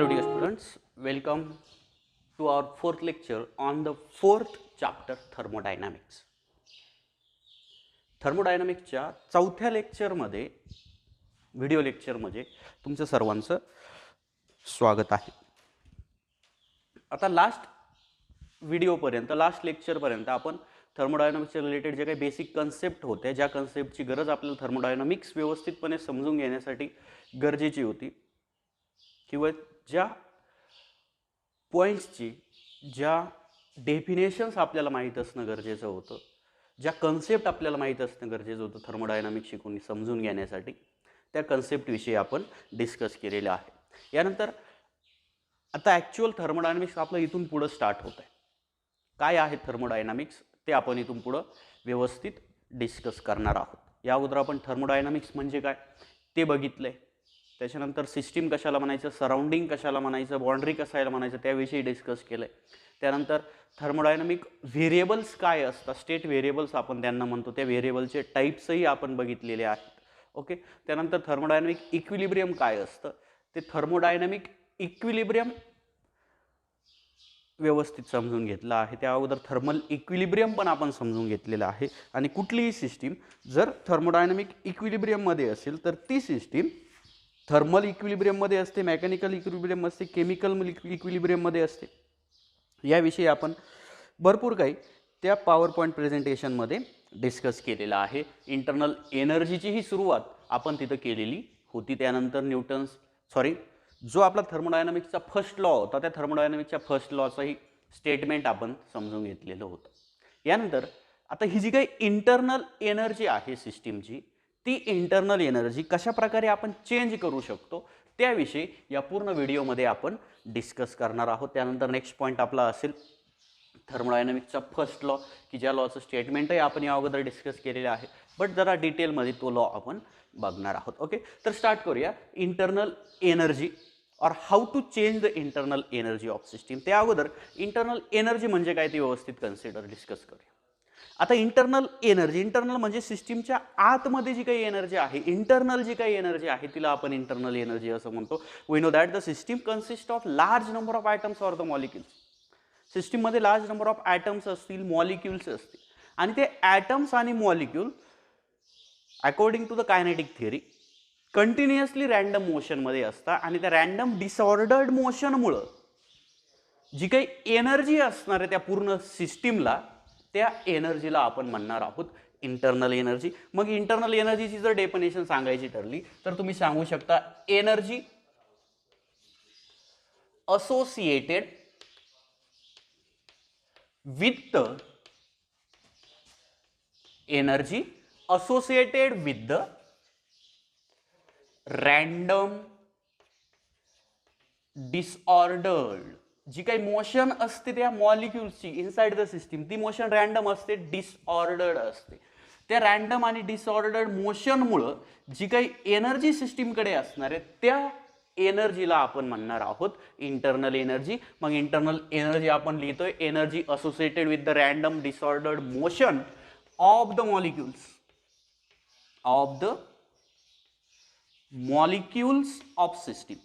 Hello dear students, welcome to our fourth lecture on the fourth chapter thermodynamics. थर्मोडायनामिक्सच्या चौथ्या लेक्चरमध्ये video लेक्चरमध्ये तुमचं सर्वांचं स्वागत आहे. आता लास्ट व्हिडिओपर्यंत लास्ट लेक्चरपर्यंत आपण थर्मोडायनामिक्सच्या रिलेटेड जे काही बेसिक कन्सेप्ट होत्या, ज्या कन्सेप्टची गरज आपल्याला थर्मोडायनामिक्स व्यवस्थितपणे समजून घेण्यासाठी गरजेची होती किंवा ज्या पॉईंट्सची ज्या डेफिनेशन्स आपल्याला माहीत असणं गरजेचं होतं, ज्या कन्सेप्ट आपल्याला माहीत असणं गरजेचं होतं थर्मोडायनामिक्स शिकून समजून घेण्यासाठी, त्या कन्सेप्टविषयी आपण डिस्कस केलेलं आहे. यानंतर आता ॲक्च्युअल थर्मोडायनामिक्स आपलं इथून पुढं स्टार्ट होत आहे. काय आहे थर्मोडायनामिक्स ते आपण इथून पुढं व्यवस्थित डिस्कस करणार आहोत. या अगोदर आपण थर्मोडायनामिक्स म्हणजे काय ते बघितलं आहे. त्याच्यानंतर सिस्टीम कशाला म्हणायचं, सराउंडिंग कशाला म्हणायचं, बाउंड्री कशाला म्हणायचं त्याविषयी डिस्कस केलं आहे. त्यानंतर थर्मोडायनामिक व्हेरिएबल्स काय असतात, स्टेट व्हेरिएबल्स आपण त्यांना म्हणतो, त्या व्हेरिएबलचे टाईप्सही आपण बघितलेले आहेत. ओके. त्यानंतर थर्मोडायनामिक इक्विलिब्रियम काय असतं ते थर्मोडायनामिक इक्विलिब्रियम व्यवस्थित समजून घेतलं आहे. त्या अगोदर थर्मल इक्विलिब्रियम पण आपण समजून घेतलेलं आहे. आणि कुठलीही सिस्टीम जर थर्मोडायनामिक इक्विलिब्रियममध्ये असेल तर ती सिस्टीम थर्मल इक्विलिब्रियममध्ये असते, मेकॅनिकल इक्विलिब्रियम असते, केमिकल इक्विलिब्रियममध्ये असते. याविषयी आपण भरपूर काही त्या पॉवर पॉईंट प्रेझेंटेशनमध्ये डिस्कस केलेलं आहे. इंटरनल एनर्जीचीही सुरुवात आपण तिथं केलेली होती. त्यानंतर जो आपला थर्मोडायनामिक्सचा फर्स्ट लॉ होता, त्या थर्मोडायनामिक्सच्या फर्स्ट लॉचाही स्टेटमेंट आपण समजून घेतलेलं होतं. यानंतर आता ही जी काही इंटरनल एनर्जी आहे सिस्टीमची, ती इंटरनल एनर्जी कशा प्रकारे आपण चेंज करू शकतो त्याविषयी या पूर्ण व्हिडिओमध्ये आपण डिस्कस करणार आहोत. त्यानंतर नेक्स्ट पॉईंट आपला असेल थर्मोडायनामिक्सचा फर्स्ट लॉ, की ज्या लॉचं स्टेटमेंटही आपण या अगोदर डिस्कस केलेलं आहे, बट जरा डिटेलमध्ये तो लॉ आपण बघणार आहोत. ओके. तर स्टार्ट करूया internal energy or how to change the internal energy of system. त्या अगोदर इंटरनल एनर्जी म्हणजे काय ते व्यवस्थित डिस्कस करूया. आता इंटरनल म्हणजे सिस्टीमच्या आतमध्ये जी काही एनर्जी आहे, इंटरनल जी काही एनर्जी आहे तिला आपण इंटरनल एनर्जी असं म्हणतो. We know that the system consist of large number of atoms or the molecules. सिस्टीममध्ये लार्ज नंबर ऑफ ॲटम्स असतील, मॉलिक्युल्स असतील, आणि ते ॲटम्स आणि molecule according to the kinetic theory continuously random मोशनमध्ये असतात. आणि त्या रँडम डिसऑर्डर्ड मोशनमुळं जी काही एनर्जी असणार आहे त्या पूर्ण सिस्टीमला, त्या एनर्जीला आपण म्हणणार आहोत इंटरनल एनर्जी. मग इंटरनल एनर्जीची जर डेफिनेशन सांगायची ठरली तर तुम्ही सांगू शकता energy associated with the random disordered. जी काही मोशन असते त्या मॉलिक्युल्सची इनसाइड द सिस्टीम, ती मोशन रँडम असते, डिसऑर्डर्ड असते. त्या रँडम आणि डिसऑर्डर्ड मोशनमुळं जी काही एनर्जी सिस्टीमकडे असणार आहे त्या एनर्जीला आपण म्हणणार आहोत इंटरनल एनर्जी. मग इंटरनल एनर्जी आपण लिहितोय energy associated with the random disordered motion of the molecules of system.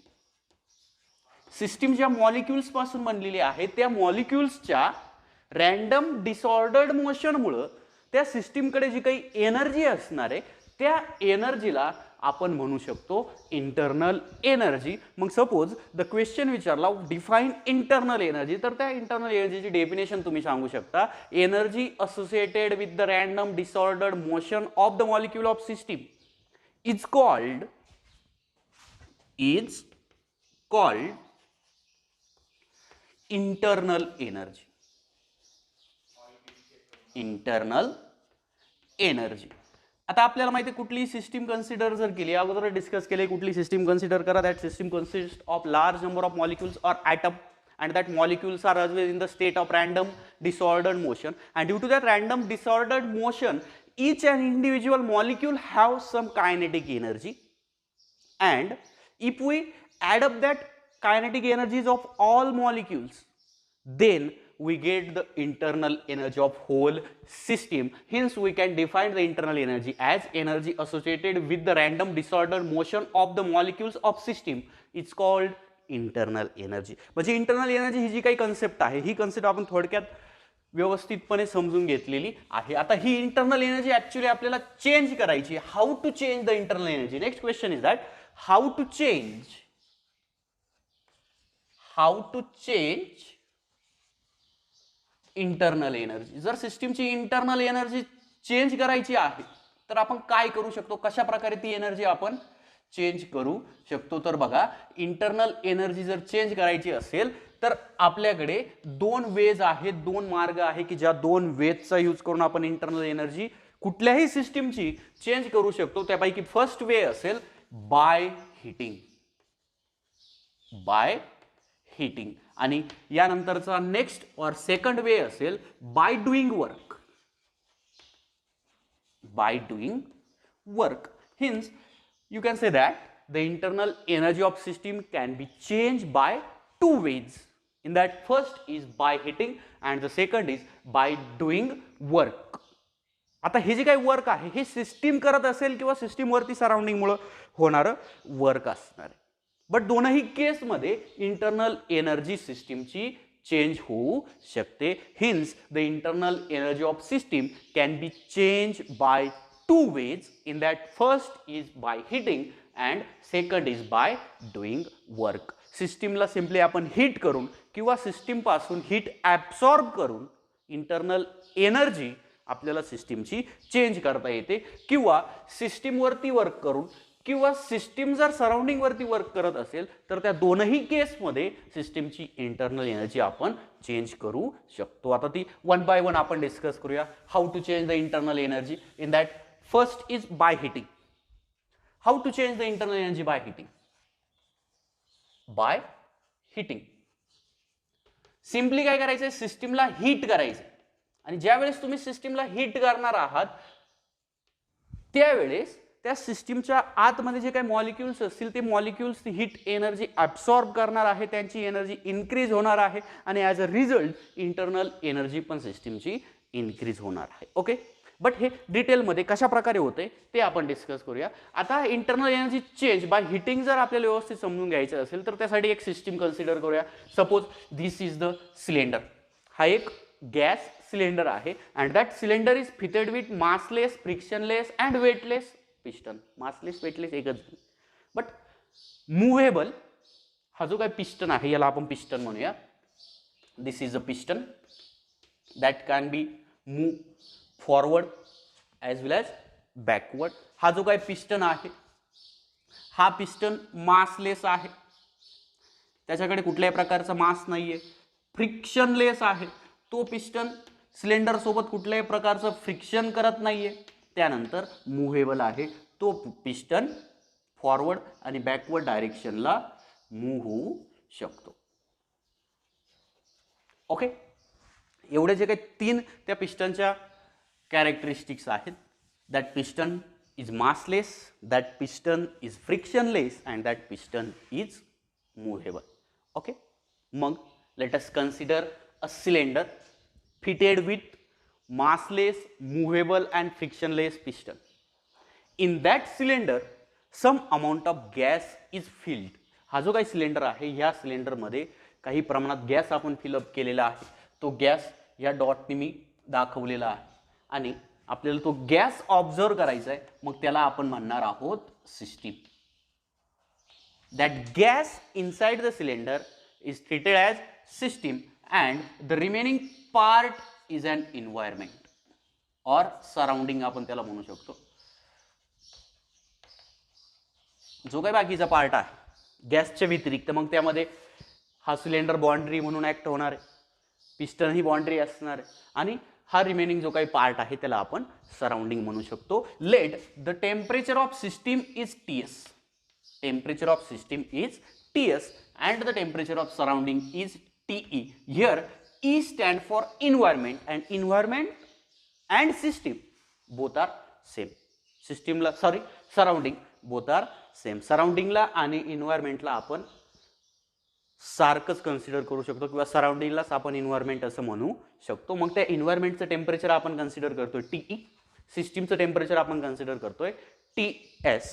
System ज्या मॉलिक्युल्स पासून बनलेली आहे त्या मॉलिक्युल्सच्या रँडम डिसऑर्डर्ड मोशनमुळं त्या सिस्टीमकडे जी काही एनर्जी असणार आहे त्या एनर्जीला आपण म्हणू शकतो इंटरनल एनर्जी. मग सपोज द क्वेश्चन विचारला डिफाईन इंटरनल एनर्जी, तर त्या इंटरनल एनर्जीची डेफिनेशन तुम्ही सांगू शकता energy associated with the random disordered motion of the molecule of system is called internal energy. आता आपल्याला माहिती आहे कुठली सिस्टीम कन्सिडर जर केली, अगोदर डिस्कस केले कुठली सिस्टीम कन्सिडर करा, that system consist of large number of molecules or atom and that molecules are always in the state of random disordered motion, and due to that random disordered motion each and individual molecule have some kinetic energy, and if we add up that kinetic energies of all molecules then we get the internal energy of whole system. Hence we can define the internal energy as energy associated with the random disordered motion of the molecules of system. It's called internal energy. म्हणजे internal energy ही जी काही concept आहे ही concept आपण थोडक्यात व्यवस्थितपणे समजून घेतलेली आहे. आता ही इंटरनल एनर्जी ऍक्च्युली आपल्याला चेंज करायची. How to change the internal energy. Next question is that how to change internal energy. जर सिस्टीमची इंटरनल एनर्जी चेंज करायची आहे तर आपण काय करू शकतो, कशा प्रकारे ती एनर्जी आपण चेंज करू शकतो. तर बघा, इंटरनल एनर्जी जर चेंज करायची असेल तर आपल्याकडे दोन वेज आहेत, दोन मार्ग आहे की ज्या दोन वेजचा यूज करून आपण इंटरनल एनर्जी कुठल्याही सिस्टीमची चेंज करू शकतो. त्यापैकी फर्स्ट वे असेल बाय हिटिंग आणि यानंतरचा नेक्स्ट और सेकंड वे असेल bye doing work. Hence, you can say that the internal energy of system can be changed by two ways. In that, first is by heating and the second is by doing work. आता हे जे काही work आहे हे system करत असेल किंवा system वरती सराउंडिंग मुळे होणारं वर्क असणार आहे. बट दोनही केसमध्ये इंटरनल एनर्जी सिस्टीमची चेंज होऊ शकते. Hence the internal energy of system can be change bye two ways. In that, first is by heating and second is by doing work. सिस्टीमला सिम्पली आपण हीट करून किंवा सिस्टीम पासून हीट ॲब्सॉर्ब करून internal energy आपल्याला सिस्टीमची change करता येते किंवा सिस्टीम वरती वर्क करून किंवा सिस्टीम जर सराउंडिंग वरती वर्क करत असेल तर त्या दोनही केसमध्ये सिस्टीमची इंटरनल एनर्जी आपण चेंज करू शकतो. आता ती वन बाय वन आपण डिस्कस करूया. How to change the internal energy. In that first is by heating. How to change the internal energy by heating? By heating. Simply काय करायचंय, सिस्टीमला हीट करायचंय आणि ज्या वेळेस तुम्ही सिस्टीमला हीट करणार आहात त्यावेळेस त्या सिस्टीमच्या आतमध्ये जे काही मॉलिक्युल्स असतील ते मॉलिक्युल्स हीट एनर्जी ॲब्सॉर्ब करणार आहे, त्यांची एनर्जी इन्क्रीज होणार आहे आणि as a result internal energy पण सिस्टीमची इन्क्रीज होणार आहे. ओके, बट हे डिटेलमध्ये कशा प्रकारे होते ते आपण डिस्कस करूया. आता internal energy change by heating जर आपल्याला व्यवस्थित समजून घ्यायचं असेल तर त्यासाठी एक सिस्टीम कन्सिडर करूया. Suppose this is the cylinder. हा एक गॅस सिलेंडर आहे and that cylinder is fitted with massless, frictionless and weightless piston. Massless, weightless एकच, बट मुव्हेबल. हा जो काय पिस्टन आहे याला आपण पिस्टन म्हणूया. This is a piston that can be move forward as well as backward. हा जो काही पिस्टन आहे हा पिस्टन मासलेस आहे, त्याच्याकडे कुठल्याही प्रकारचा मास नाहीये. फ्रिक्शनलेस आहे, तो पिस्टन सिलेंडर सोबत कुठल्याही प्रकारचं फ्रिक्शन करत नाहीये. त्यानंतर मुव्हेबल आहे, तो पिस्टन फॉरवर्ड आणि बॅकवर्ड डायरेक्शनला मूव्ह होऊ शकतो. ओके, एवढे जे काही तीन त्या पिस्टनच्या characteristics आहेत. that piston is massless, that piston is frictionless and that piston is movable. Okay, मग let us consider a cylinder fitted with massless, movable and frictionless piston. In that cylinder some amount of gas is filled. हा जो काही cylinder आहे ह्या सिलेंडरमध्ये काही प्रमाणात gas आपण फिलअप केलेला आहे. तो गॅस या डॉटने मी दाखवलेला आहे आणि आपल्याला तो गॅस ऑब्झर्व करायचा आहे. मग त्याला आपण म्हणणार आहोत system. That gas inside the cylinder is treated as system and the remaining part is an environment or surrounding आपण त्याला म्हणू शकतो. जो काही बाकीचा पार्ट आहे गॅसच्या व्यतिरिक्त मग त्यामध्ये हा सिलेंडर बाउंड्री म्हणून ऍक्ट होणार आहे, पिस्टन ही बाउंड्री असणार आहे आणि हा रिमेनिंग जो काही पार्ट आहे त्याला आपण सराउंडिंग म्हणू शकतो. Let the temperature of system is Ts. Temperature of system is Ts and the temperature of surrounding is TE. Here E stand for environment and system both are same. सिस्टीमला surrounding both R same. सराउंडिंगला आणि इन्व्हायरमेंटला आपण सारखंच consider करू शकतो किंवा सराउंडिंगलाच आपण environment असं म्हणू शकतो. मग त्या इन्व्हायरमेंटचं टेम्परेचर आपण कन्सिडर करतोय TE, सिस्टीमचं टेम्परेचर आपण कन्सिडर करतोय TS.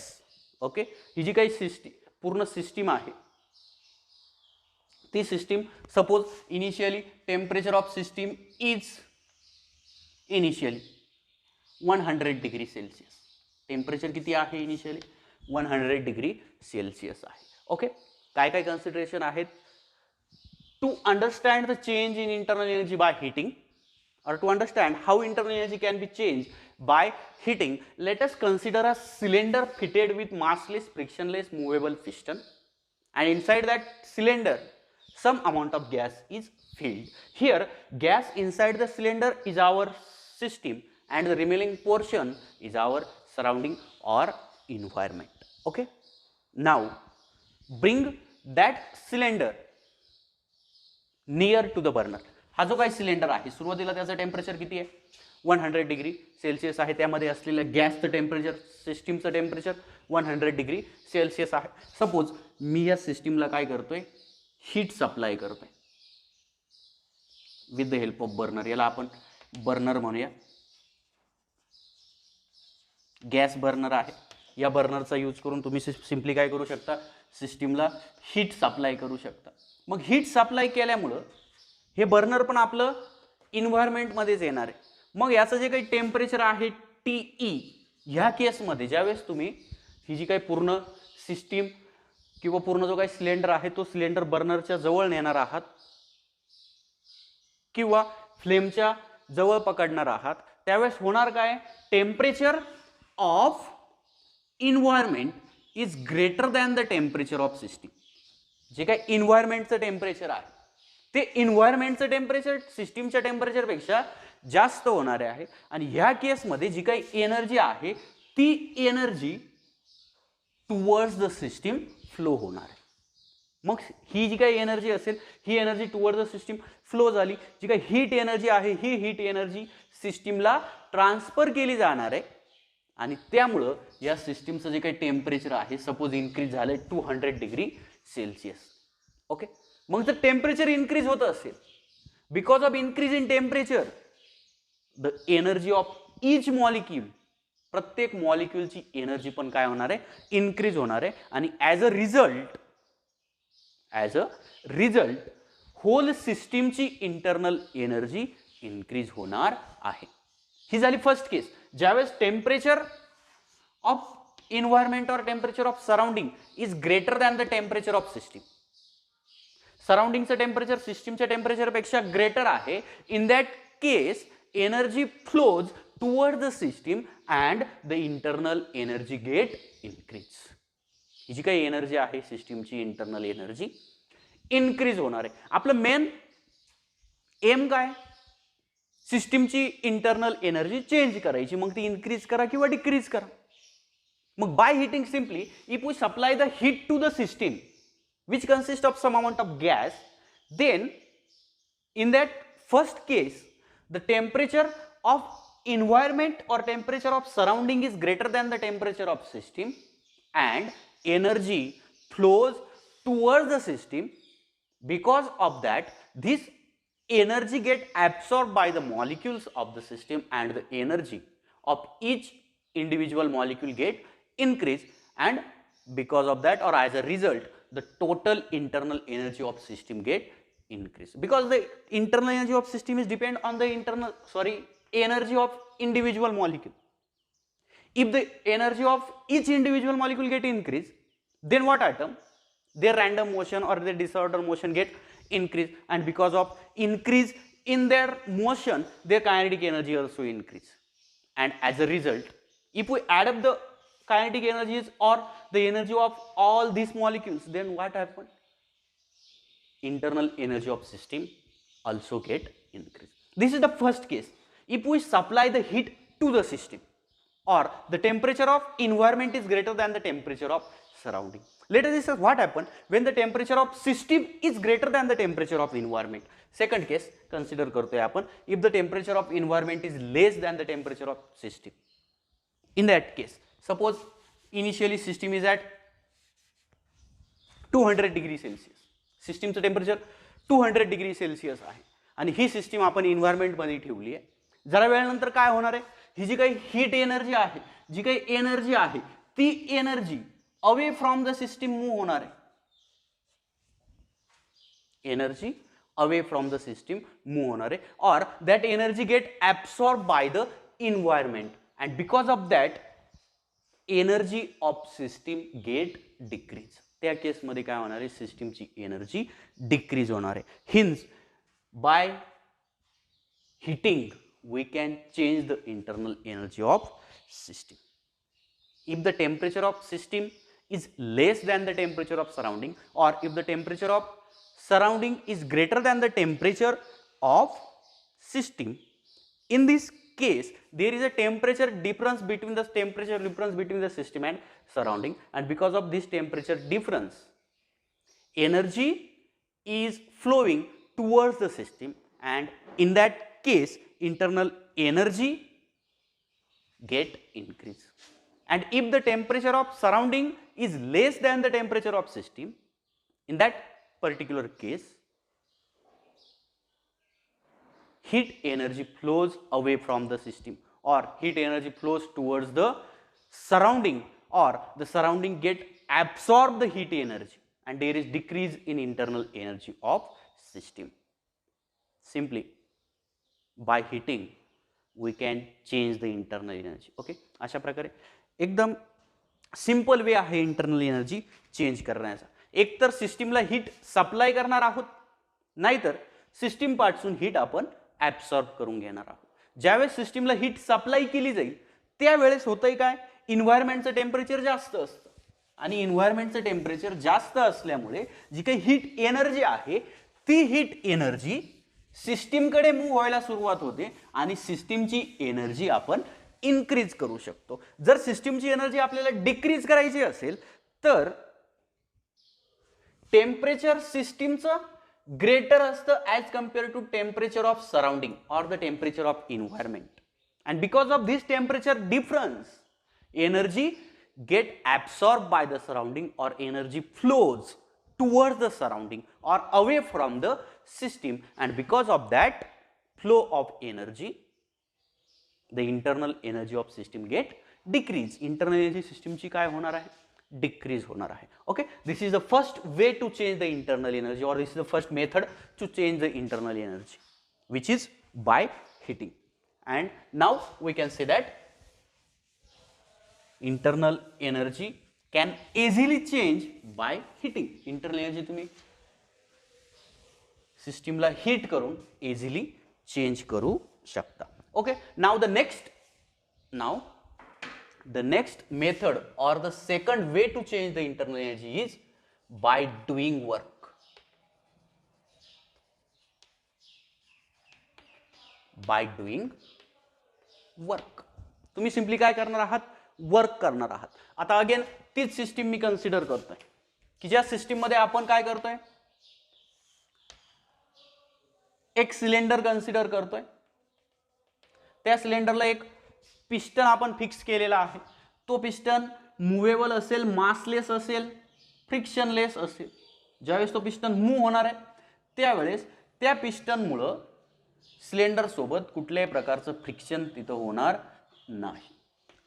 ओके, ही जी काही पूर्ण सिस्टीम आहे ती system suppose initially temperature of system is initially 100 degree Celsius. Temperature किती आहे इनिशियली 100 डिग्री सेल्सिअस आहे. ओके, काय काय कन्सिडरेशन आहेत to understand the change in internal energy by heating or to understand how internal energy can be changed by heating, let us consider a cylinder fitted with massless frictionless movable piston, and inside that cylinder some amount of gas is filled. Here gas inside the cylinder is our system and the remaining portion is our surrounding or environment. Okay, now bring that cylinder near to the burner. हा जो काही cylinder आहे सुरुवातीला त्याचं temperature किती आहे 100 degree Celsius आहे. त्यामध्ये असलेलं गॅसचं टेम्परेचर सिस्टीमचं टेम्परेचर 100 डिग्री सेल्सिअस आहे. सपोज मी या सिस्टीमला काय करतोय हीट सप्लाय करतोय with the help of burner. याला आपण बर्नर म्हणूया. गॅस बर्नर आहे. या बर्नरचा यूज करून तुम्ही सिम्पली काय करू शकता सिस्टीमला हीट सप्लाय करू शकता. मग हीट सप्लाय केल्यामुळं हे बर्नर पण आपलं इन्व्हायरमेंटमध्येच येणार आहे. मग याचं जे काही टेम्परेचर आहे TE, ह्या केसमध्ये ज्यावेळेस तुम्ही ही जी काही पूर्ण सिस्टीम किंवा पूर्ण जो काही सिलेंडर आहे तो सिलेंडर बर्नरच्या जवळ नेणार आहात किंवा फ्लेमच्या जवळ पकडणार आहात त्यावेळेस होणार काय temperature of environment is greater than the temperature of system. जे काही इन्व्हायरमेंटचं टेम्परेचर आहे ते इन्व्हायरमेंटचं टेम्परेचर सिस्टीमच्या टेम्परेचरपेक्षा जास्त होणारे आहे. आणि ह्या केसमध्ये जी काही एनर्जी आहे ती energy towards the system flow होणार आहे. मग ही जी काही एनर्जी असेल ही energy towards the system flow झाली. जी काही हीट एनर्जी आहे ही हीट एनर्जी सिस्टीमला ट्रान्सफर केली जाणार आहे आणि त्यामुळं या सिस्टीमचं जे काही टेम्परेचर आहे सपोज इन्क्रीज झालं 200 डिग्री सेल्सिअस. ओके, मग जर टेम्परेचर इन्क्रीज होत असेल because of increase in temperature the energy of each molecule प्रत्येक मॉलिक्यूलची एनर्जी पण काय होणार आहे इन्क्रीज होणार आहे. आणि ॲज अ रिझल्ट होल सिस्टीमची इंटरनल एनर्जी इन्क्रीज होणार आहे. ही झाली फर्स्ट केस. ज्यावेळेस temperature of environment or temperature of surrounding is greater than the temperature of system. सराउंडिंगचं टेम्परेचर सिस्टीमच्या टेम्परेचरपेक्षा ग्रेटर आहे. In that case energy flows toward the system and the internal energy get increase. ही जी काही energy आहे सिस्टीमची internal energy increase होणार आहे. आपलं मेन एम काय सिस्टीमची इंटरनल एनर्जी चेंज करायची. मग ती इन्क्रीज करा किंवा डिक्रीज करा. मग by heating simply if we supply the heat to the system which consists of some amount of gas, then in that first case the temperature of environment or temperature of surrounding is greater than the temperature of system and energy flows towards the system. Because of that this energy get absorbed by the molecules of the system and the energy of each individual molecule get increase, and because of that or as a result the total internal energy of system get increase. Because the internal energy of system is depend on the energy of individual molecule. If the energy of each individual molecule get increase, then what happen? Their random motion or their disorder motion get increase, and because of increase in their motion their kinetic energy also increase. And as a result if we add up the kinetic energies or the energy of all these molecules, then what happened? Internal energy of system also get increased. This is the first case. If we supply the heat to the system or the temperature of environment is greater than the temperature of surrounding. Let us discuss what happened when the temperature of system is greater than the temperature of environment. Second case consider करतोय आपण. If the temperature of environment is less than the temperature of system. In that case suppose initially system is at 200 degree Celsius. सिस्टीमचं temperature 200 degree Celsius आहे आणि ही system आपण इन्व्हायरमेंटमध्ये ठेवली आहे. जरा वेळानंतर काय होणार आहे ही जी काही हीट एनर्जी आहे जी काही एनर्जी आहे ती energy away from the system move होणार आहे. Energy away from the system move होणार आहे, और that energy get absorb by the environment, and because of that energy of system gate decrease. त्या केसमध्ये काय होणार आहे, सिस्टीमची एनर्जी डिक्रीज होणार आहे. Hence by heating we can change the internal energy of system. If the temperature of system is less than the temperature of surrounding, or if the temperature of surrounding is greater than the temperature of system, in this case there is a temperature difference between the system and surrounding, and because of this temperature difference energy is flowing towards the system, and in that case internal energy get increase. And if the temperature of surrounding is less than the temperature of system, in that particular case heat energy flows away from the system, or heat energy flows towards the surrounding, or the surrounding get absorb the heat energy, and there is decrease in internal energy of system. Simply by heating we can change the internal energy. Okay, अशा प्रकारे एकदम simple way आहे internal energy change करण्याचा. एक तर सिस्टीमला heat supply करणार आहोत, नाहीतर सिस्टीम पासून हीट आपण ॲब्सॉर्ब करून घेणार आहोत. ज्यावेळेस सिस्टीमला हीट सप्लाय केली जाईल त्यावेळेस होतंय काय, इन्व्हायरमेंटचं टेम्परेचर जास्त असतं, आणि इन्व्हायरमेंटचं टेम्परेचर जास्त असल्यामुळे जी काही हीट एनर्जी आहे ती हीट एनर्जी सिस्टीमकडे मूव्ह व्हायला सुरुवात होते, आणि सिस्टीमची एनर्जी आपण इन्क्रीज करू शकतो. जर सिस्टीमची एनर्जी आपल्याला डिक्रीज करायची असेल तर टेम्परेचर सिस्टीमचं ग्रेटर असतं as compare to temperature of surrounding or the temperature of environment, and because of this temperature difference energy get absorb by the surrounding, or energy flows towards the surrounding or away from the system, and because of that flow of energy the internal energy of system get decrease. internal energy system ची काय होणार आहे, decrease होणार आहे. okay, this is the first way to change the internal energy, or this is the first method to change the internal energy, which is by heating. And now we can say that internal energy can easily change by heating. internal energy तुम्ही सिस्टीमला heat करून easily change करू शकता. okay, now the next method or the second way to change the internal energy is by doing work. by doing work तुम्ही simply काय करणार आहात, work करणार आहात. आता अगेन तीच सिस्टीम मी कन्सिडर करतोय की ज्या सिस्टीम मध्ये आपण काय करतोय, एक सिलेंडर कन्सिडर करतोय. त्या सिलेंडरला एक पिस्टन आपण फिक्स केलेला आहे. तो पिस्टन मुव्हेबल असेल, मासलेस असेल, फ्रिक्शनलेस असेल. ज्यावेळेस तो पिस्टन मूव्ह होणार आहे त्यावेळेस त्या पिस्टनमुळं सिलेंडर सोबत कुठल्याही प्रकारचं फ्रिक्शन तिथं होणार नाही.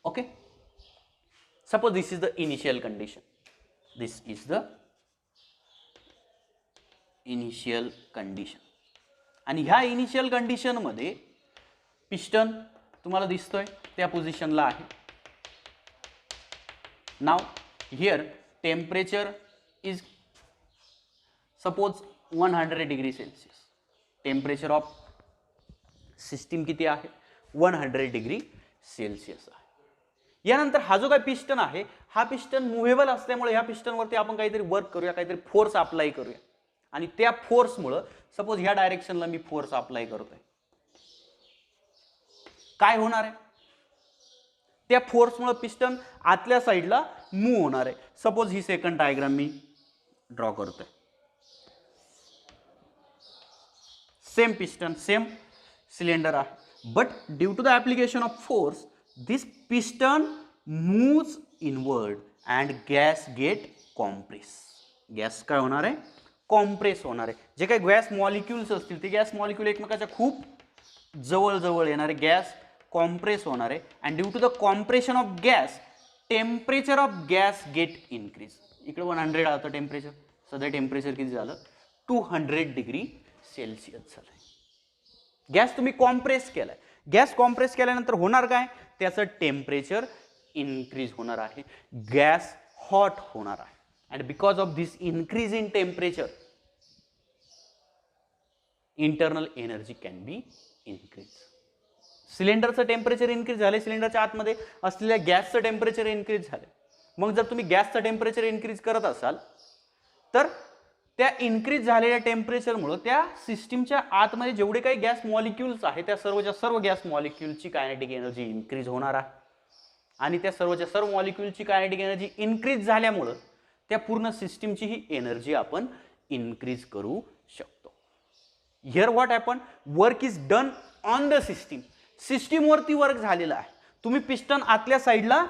Okay, suppose this is the initial condition. This is the initial condition. आणि ह्या इनिशियल कंडिशन मध्ये पिस्टन तुम्हाला दिसतोय त्या पोझिशनला आहे. Now here temperature is suppose 100 degree Celsius. Temperature of system किती आहे, 100 डिग्री सेल्सियस आहे. यानंतर हा जो काही पिस्टन आहे हा पिस्टन मुव्हेबल असल्यामुळे ह्या पिस्टनवरती आपण काहीतरी वर्क करूया, काहीतरी फोर्स अप्लाय करूया, आणि त्या फोर्समुळे सपोज ह्या डायरेक्शनला मी फोर्स अप्लाय करतोय, काय होणार आहे, त्या फोर्समुळे पिस्टन आतल्या साईडला मूव्ह होणार आहे. सपोज ही सेकंड डायग्राम मी ड्रॉ करतोय. सेम पिस्टन, सेम सिलेंडर आहे, but due to the application of force this piston moves inward and gas get compress. Gas काय होणार आहे, कॉम्प्रेस होणार आहे. जे काही गॅस मॉलिक्युल्स असतील ते गॅस मॉलिक्युल एकमेकाच्या खूप जवळ जवळ येणार आहे. गॅस कॉम्प्रेस होणार आहे, and due to the compression of gas temperature of gas get increase. इकडे 100 आलं टेम्परेचर, सध्या टेम्परेचर किती झालं, 200 डिग्री सेल्सिअस झालाय. गॅस तुम्ही कॉम्प्रेस केलाय. गॅस कॉम्प्रेस केल्यानंतर होणार काय, त्याचं टेम्परेचर इन्क्रीज होणार आहे, गॅस हॉट होणार आहे. And because of this increase in temperature internal energy can be increase. सिलेंडरचं टेम्परेचर इन्क्रीज झाले, सिलेंडरच्या आतमध्ये असलेल्या गॅसचं टेम्परेचर इन्क्रीज झाले. मग जर तुम्ही गॅसचं टेम्परेचर इन्क्रीज करत असाल तर त्या इन्क्रीज झालेल्या टेम्परेचरमुळे त्या सिस्टीमच्या आतमध्ये जेवढे काही गॅस मॉलिक्युल्स आहेत त्या सर्वच्या सर्व गॅस मॉलिक्युलची कायनेटिक एनर्जी इन्क्रीज होणार आहे. आणि त्या सर्वच्या सर्व मॉलिक्युलची कायनेटिक एनर्जी इन्क्रीज झाल्यामुळं त्या पूर्ण सिस्टीमची ही एनर्जी आपण इन्क्रीज करू शकतो. Here what happen, work is done on the system. सिस्टीमवरती वर्क झालेला आहे. तुम्ही पिस्टन आतल्या साईडला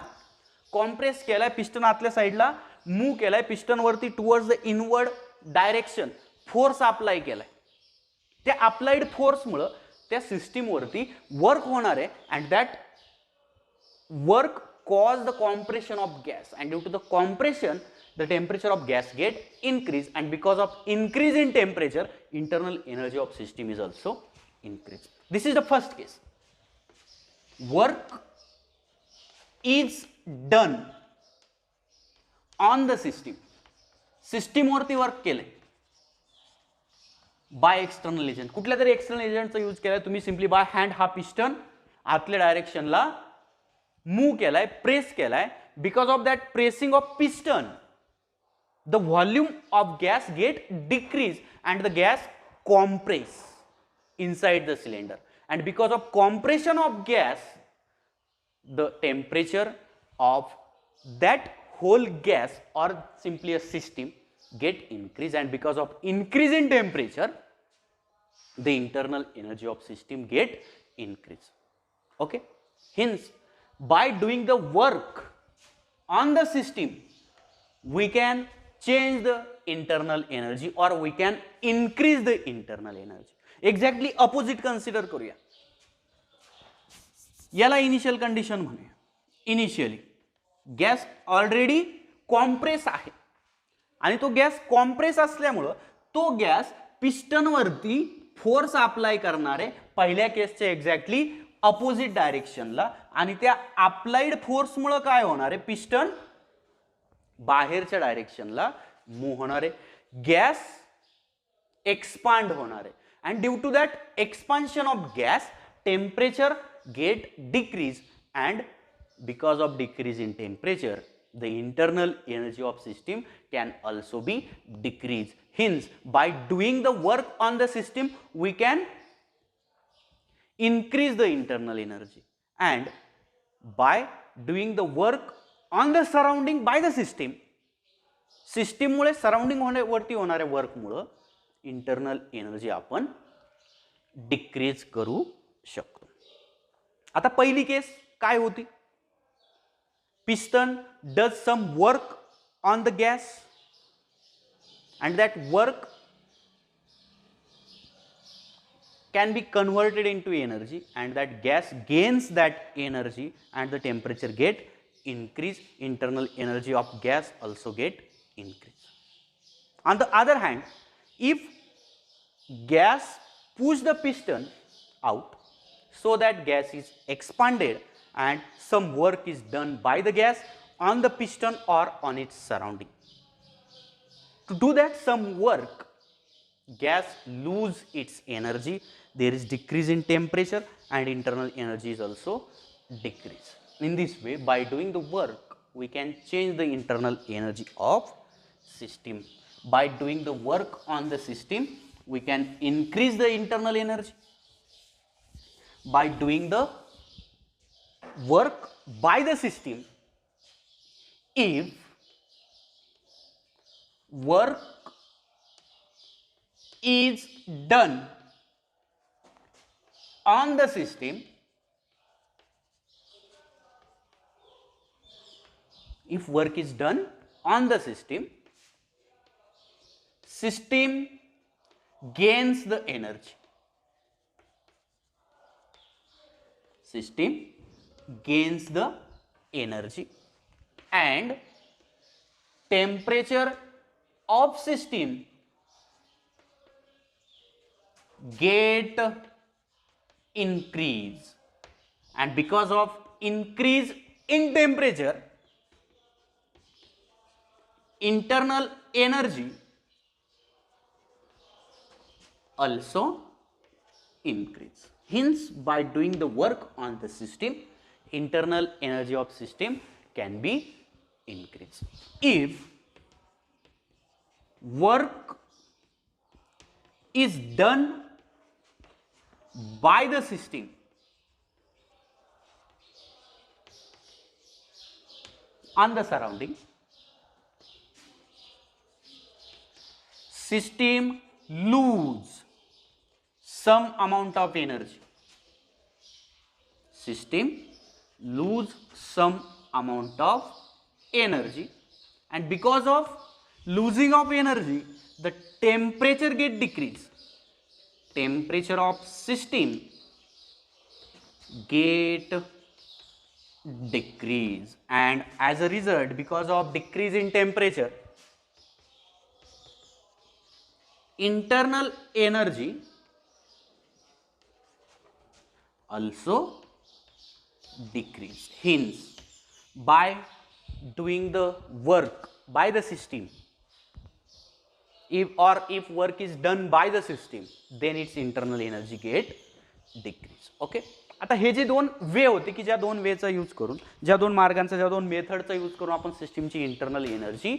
कॉम्प्रेस केलाय, पिस्टन आतल्या साईडला मूव्ह केलाय, पिस्टनवरती towards the inward direction force apply केलाय. त्या अप्लाइड फोर्समुळं त्या सिस्टीमवरती वर्क होणार आहे. And that work cause the compression of gas, and due to the compression the temperature of gas get increase, and because of increase in temperature internal energy of system is also increased. This is the first case. Work is done on the system. System वरती work केले by external agent. कुठल्या तरी external एजंटचा use केलाय तुम्ही. Simply by hand हा piston आतल्या डायरेक्शनला move केलाय, press केलाय. Because of that pressing of piston the volume of gas get decrease and the gas compress inside the cylinder, and because of compression of gas the temperature of that whole gas or simply a system get increase, and because of increase in temperature the internal energy of system get increase. Okay, hence by doing the work on the system we can change the internal energy or we can increase the internal energy. Exactly opposite consider करूया. याला initial condition म्हणूया. Initially gas already compress आहे आणि तो gas compress असल्यामुळं तो gas पिस्टनवरती force apply करणार आहे पहिल्या केसच्या एक्झॅक्टली अपोजिट डायरेक्शनला. आणि त्या अप्लाइड फोर्समुळं काय होणार आहे, पिस्टन बाहेरच्या डायरेक्शनला मूव्ह होणार आहे, गॅस एक्सपांड होणार आहे. And due to that expansion of gas temperature get decrease, and because of decrease in temperature the internal energy of system can also be decrease. Hence by doing the work on the system we can increase the internal energy, and by doing the work on the surrounding by the system, system मुळे surrounding वरती होणाऱ्या work मुळे internal energy आपण decrease करू शकतो. आता पहिली case काय होती, piston does some work on the gas and that work can be converted into energy, and that gas gains that energy and the temperature get increase, internal energy of gas also get increase. On the other hand, if gas push the piston out so that gas is expanded and some work is done by the gas on the piston or on its surrounding. To do that some work, gas lose its energy, there is decrease in temperature and internal energy is also decrease. In this way, by doing the work we can change the internal energy of system. By doing the work on the system we can increase the internal energy. By doing the work by the system, if work is done on the system, if work is done on the system, system gains the energy. System gains the energy and temperature of system get increase, and because of increase in temperature, internal energy also increase. Hence, by doing the work on the system, internal energy of system can be increased. If work is done by the system on the surrounding, system lose some amount of energy. System lose some amount of energy, and because of losing of energy, the temperature get decreased. Temperature of system get decrease, and as a result, because of decrease in temperature, internal energy also decrease. Hence, by doing the work by the system, if work is done by the system, then its internal energy get decrease. Okay, आता हे जे दोन वे होते की ज्या दोन वेचा use करून, ज्या दोन मार्गांचा, ज्या दोन मेथडचा यूज करून आपण सिस्टीमची इंटरनल एनर्जी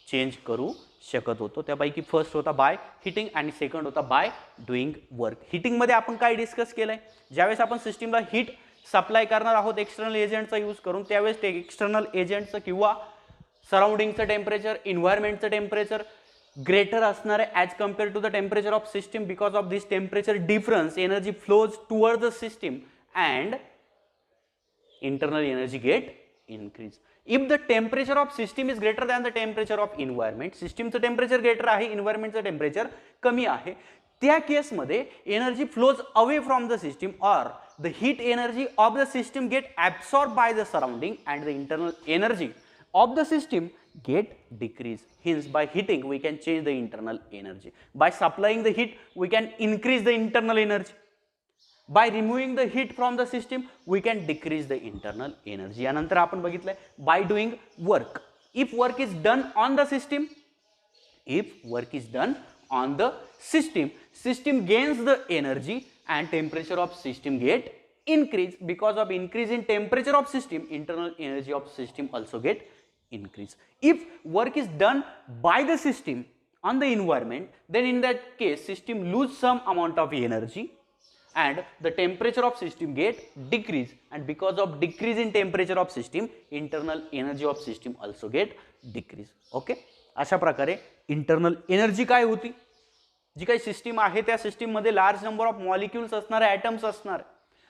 चेंज करू शकत होतो, त्यापैकी फर्स्ट होता बाय हिटिंग आणि सेकंड होता बाय डुईंग वर्क. हिटिंग मध्ये आपण काय डिस्कस केलंय, ज्यावेळेस आपण सिस्टीमला हीट सप्लाय करणार आहोत एक्सटर्नल एजंटचा यूज करून, त्यावेळेस ते एक्सटर्नल एजंटचं किंवा सराउंडिंगचं टेम्परेचर, इन्व्हायरमेंटचं टेम्परेचर ग्रेटर असणार आहे as compare to the temperature of system. Because of this temperature difference, energy flows towards the system and internal energy get increase. If the temperature of system is greater than the temperature of environment, system चं temperature greater आहे, environment चं temperature कमी आहे, त्या केस मध्ये energy flows away from the system or the heat energy of the system get absorbed by the surrounding and the internal energy of the system get decrease. Hence, by heating we can change the internal energy. By supplying the heat we can increase the internal energy. By removing the heat from the system we can decrease the internal energy. यानंतर आपण बघितलंय by doing work. If work is done on the system, system gains the energy and temperature of system get increase. Because of increase in temperature of system, internal energy of system also get increase. If work is done by the system on the environment, then in that case system lose some amount of energy and the temperature of system get decrease, and because of decrease in temperature of system, internal energy of system also get decrease. Okay, अशा प्रकारे internal energy काय होती, जी काही system आहे त्या system मध्ये large number of molecules असणारे, atoms असणार,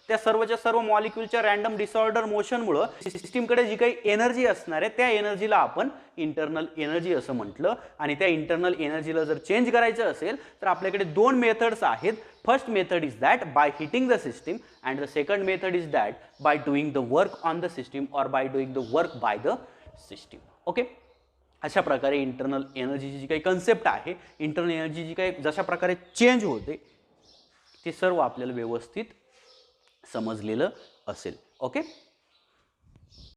त्या सर्वच्या सर्व मॉलिक्युलच्या रँडम डिसऑर्डर मोशनमुळे सिस्टीमकडे जी काही एनर्जी असणार आहे त्या एनर्जीला आपण इंटरनल एनर्जी असं म्हटलं. आणि त्या इंटरनल एनर्जीला जर चेंज करायचं असेल तर आपल्याकडे दोन मेथड्स आहेत. First method is that by heating the system and the second method is that by doing the work on the system or by doing the work by the system. Okay, अशा प्रकारे internal एनर्जीची जी काही concept आहे, internal energy जी काही जशा प्रकारे change होते ते सर्व आपल्याला व्यवस्थित समजलेलं असेल. ओके.